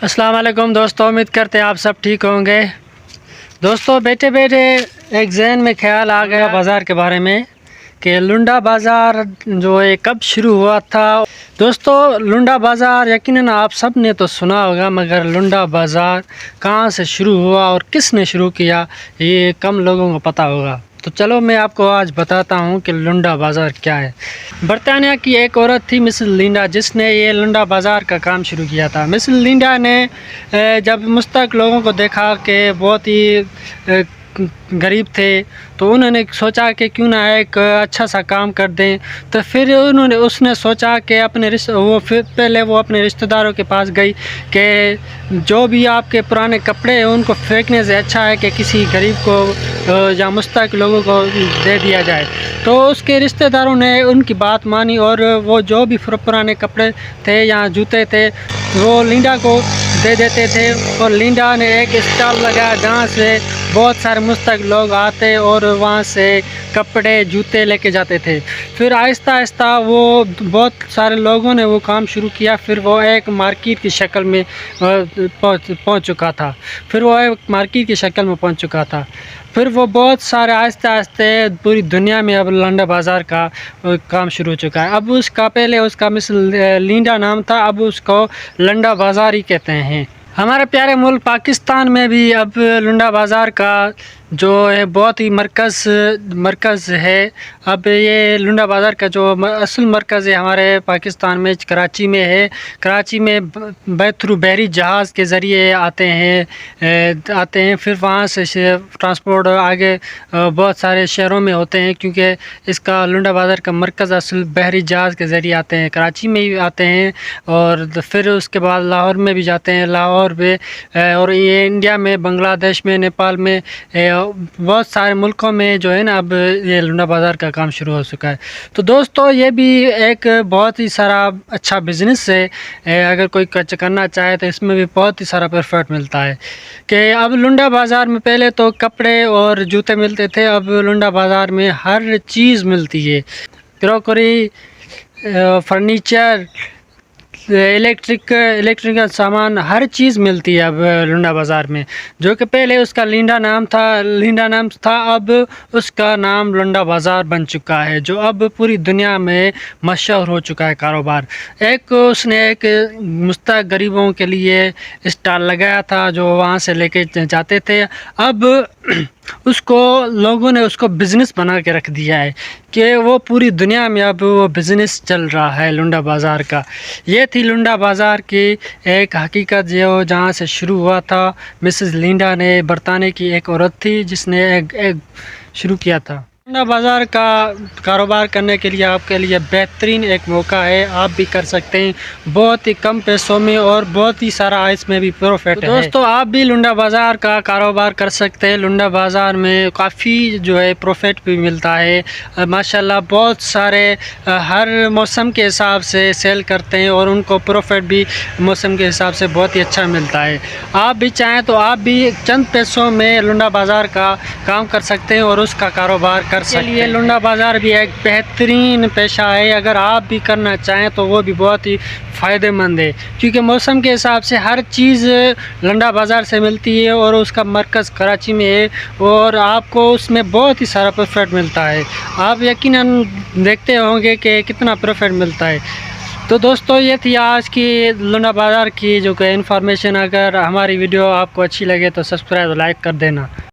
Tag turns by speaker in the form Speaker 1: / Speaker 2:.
Speaker 1: السلام علیکم دوستوں، امید کرتے ہیں آپ سب ٹھیک ہوں گے۔ دوستوں بیٹھے بیٹھے ایک ذہن میں خیال آ گیا بازار کے بارے میں کہ لنڈا بازار جو ہے کب شروع ہوا تھا۔ دوستوں لنڈا بازار یقیناً آپ سب نے تو سنا ہوگا، مگر لنڈا بازار کہاں سے شروع ہوا اور کس نے شروع کیا یہ کم لوگوں کو پتہ ہوگا۔ تو چلو میں آپ کو آج بتاتا ہوں کہ لنڈا بازار کیا ہے۔ برطانیہ کی ایک عورت تھی مسز لنڈا، جس نے یہ لنڈا بازار کا کام شروع کیا تھا۔ مسز لنڈا نے جب مستحق لوگوں کو دیکھا کہ بہت ہی غریب تھے، تو انہوں نے سوچا کہ کیوں نہ ایک اچھا سا کام کر دیں۔ تو پھر اس نے سوچا کہ پہلے وہ اپنے رشتہ داروں کے پاس گئی کہ جو بھی آپ کے پرانے کپڑے ہیں ان کو پھینکنے سے اچھا ہے کہ کسی غریب کو یا مستحق لوگوں کو دے دیا جائے۔ تو اس کے رشتہ داروں نے ان کی بات مانی اور وہ جو بھی پرانے کپڑے تھے یا جوتے تھے وہ لنڈا کو دے دیتے تھے، اور لنڈا نے ایک اسٹال لگایا جہاں سے بہت سارے مستحق لوگ آتے اور وہاں سے کپڑے جوتے لے کے جاتے تھے۔ پھر آہستہ آہستہ وہ بہت سارے لوگوں نے وہ کام شروع کیا، پھر وہ ایک مارکیٹ کی شکل میں پہنچ چکا تھا۔ پھر وہ بہت سارے آہستہ آہستہ پوری دنیا میں اب لنڈا بازار کا کام شروع ہو چکا ہے۔ اب پہلے اس کا مسز لنڈا نام تھا، اب اس کو لنڈا بازار ہی کہتے ہیں۔ ہمارے پیارے ملک پاکستان میں بھی اب لنڈا بازار کا جو ہے بہت ہی مرکز ہے۔ اب یہ لنڈا بازار کا جو اصل مرکز ہے ہمارے پاکستان میں کراچی میں ہے۔ کراچی میں تھرو بحری جہاز کے ذریعے آتے ہیں، پھر وہاں سے ٹرانسپورٹ آگے بہت سارے شہروں میں ہوتے ہیں، کیونکہ اس کا لنڈا بازار کا مرکز اصل بحری جہاز کے ذریعے آتے ہیں، کراچی میں ہی آتے ہیں، اور پھر اس کے بعد لاہور میں بھی جاتے ہیں، لاہور میں، اور یہ انڈیا میں، بنگلہ دیش میں، نیپال میں، بہت سارے ملکوں میں جو ہے نا اب یہ لنڈا بازار کا کام شروع ہو چکا ہے۔ تو دوستو یہ بھی ایک بہت ہی سارا اچھا بزنس ہے، اگر کوئی کرنا چاہے تو اس میں بھی بہت ہی سارا پروفٹ ملتا ہے۔ کہ اب لنڈا بازار میں پہلے تو کپڑے اور جوتے ملتے تھے، اب لنڈا بازار میں ہر چیز ملتی ہے، کروکری، فرنیچر، الیکٹریکل سامان، ہر چیز ملتی ہے اب لنڈا بازار میں۔ جو کہ پہلے اس کا لنڈا نام تھا، اب اس کا نام لنڈا بازار بن چکا ہے، جو اب پوری دنیا میں مشہور ہو چکا ہے کاروبار۔ اس نے ایک مستحق غریبوں کے لیے اسٹال لگایا تھا جو وہاں سے لے کے جاتے تھے، اب لوگوں نے اس کو بزنس بنا کے رکھ دیا ہے کہ وہ پوری دنیا میں اب وہ بزنس چل رہا ہے لنڈا بازار کا۔ یہ تھی لنڈا بازار کی ایک حقیقت جو جہاں سے شروع ہوا تھا۔ مسز لنڈا نے برطانیہ کی ایک عورت تھی جس نے ایک شروع کیا تھا۔ لنڈا بازار کا کاروبار کرنے کے لیے آپ کے لیے بہترین ایک موقع ہے، آپ بھی کر سکتے ہیں بہت ہی کم پیسوں میں، اور بہت ہی سارا اس میں بھی پروفٹ ہے۔ دوستو آپ بھی لنڈا بازار کا کاروبار کر سکتے ہیں۔ لنڈا بازار میں کافی جو ہے پروفٹ بھی ملتا ہے، ماشاءاللہ بہت سارے ہر موسم کے حساب سے سیل کرتے ہیں، اور ان کو پروفٹ بھی موسم کے حساب سے بہت ہی اچھا ملتا ہے۔ آپ بھی چاہیں تو آپ بھی چند پیسوں میں لنڈا بازار کا کام کر سکتے ہیں اور اس کا کاروبار کر سکتے ہیں۔ لنڈا بازار بھی ایک بہترین پیشہ ہے، اگر آپ بھی کرنا چاہیں تو وہ بھی بہت ہی فائدہ مند ہے، کیونکہ موسم کے حساب سے ہر چیز لنڈا بازار سے ملتی ہے، اور اس کا مرکز کراچی میں ہے، اور آپ کو اس میں بہت ہی سارا پروفٹ ملتا ہے۔ آپ یقیناً دیکھتے ہوں گے کہ کتنا پروفٹ ملتا ہے۔ تو دوستو یہ تھی آج کی لنڈا بازار کی جو کہ انفارمیشن۔ اگر ہماری ویڈیو آپ کو اچھی لگے تو سبسکرائب اور لائک کر دینا۔